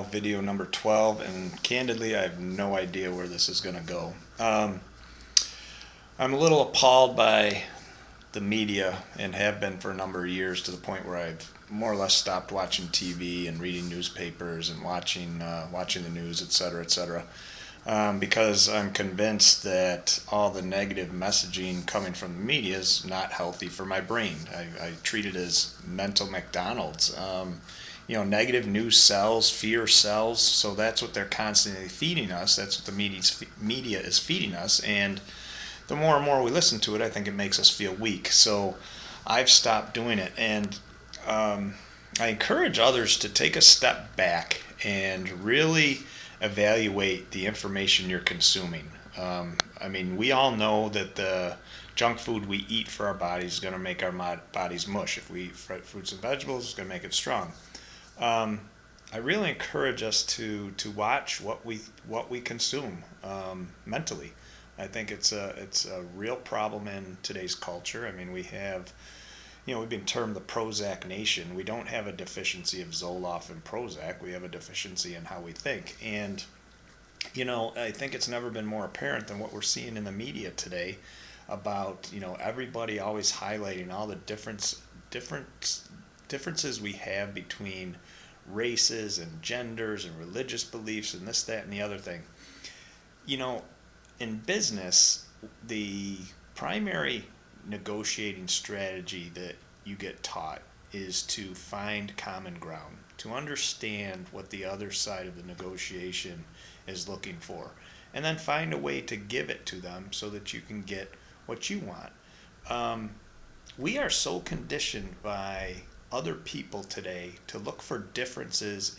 Video number 12, and candidly I have no idea where this is going to go. I'm a little appalled by the media and have been for a number of years, to the point where I've more or less stopped watching TV and reading newspapers and watching the news, etc., etc. Because I'm convinced that all the negative messaging coming from the media is not healthy for my brain. I treat it as mental McDonald's. Negative news sells, fear sells, so that's what they're constantly feeding us. That's what the media is feeding us, and the more and more we listen to it, I think it makes us feel weak. So I've stopped doing it, and I encourage others to take a step back and really evaluate the information you're consuming. We all know that the junk food we eat for our bodies is going to make our bodies mush. If we eat fruits and vegetables, it's going to make it strong. I really encourage us to watch what we consume mentally. I think it's a real problem in today's culture. We've been termed the Prozac nation. We don't have a deficiency of Zoloft and Prozac. We have a deficiency in how we think. And I think it's never been more apparent than what we're seeing in the media today about everybody always highlighting all the differences we have between races and genders and religious beliefs and this, that, and the other thing. In business, the primary negotiating strategy that you get taught is to find common ground, to understand what the other side of the negotiation is looking for, and then find a way to give it to them so that you can get what you want. We are so conditioned by other people today to look for differences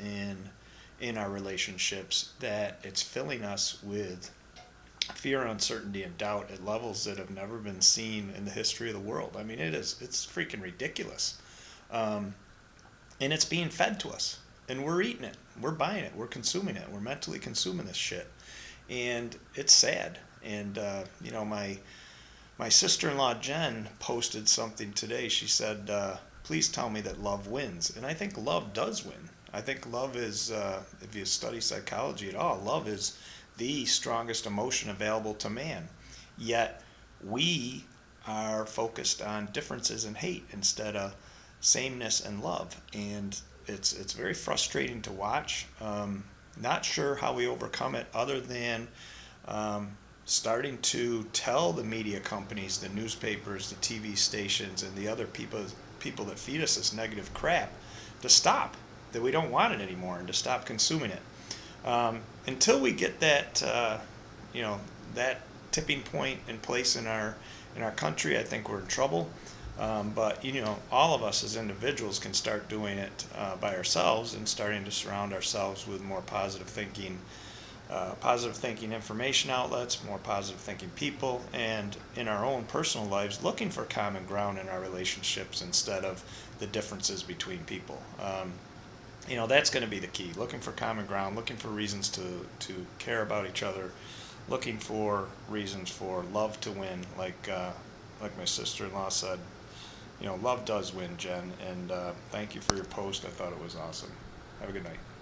in our relationships that it's filling us with fear, uncertainty, and doubt at levels that have never been seen in the history of the world. It's freaking ridiculous. And it's being fed to us, and we're eating it, we're buying it, we're consuming it, we're mentally consuming this shit, and it's sad. And my sister-in-law Jen posted something today. She said, please tell me that love wins. And I think love does win. I think love is, if you study psychology at all, love is the strongest emotion available to man. Yet we are focused on differences and hate instead of sameness and love. And it's very frustrating to watch. Not sure how we overcome it, other than starting to tell the media companies, the newspapers, the TV stations, and the other people that feed us this negative crap to stop, that we don't want it anymore, and to stop consuming it. Until we get that that tipping point in place in our country, I think we're in trouble. But all of us as individuals can start doing it by ourselves, and starting to surround ourselves with more positive thinking information outlets, more positive thinking people, and in our own personal lives, looking for common ground in our relationships instead of the differences between people. That's going to be the key. Looking for common ground, looking for reasons to care about each other, looking for reasons for love to win. Like my sister-in-law said, love does win, Jen. And thank you for your post. I thought it was awesome. Have a good night.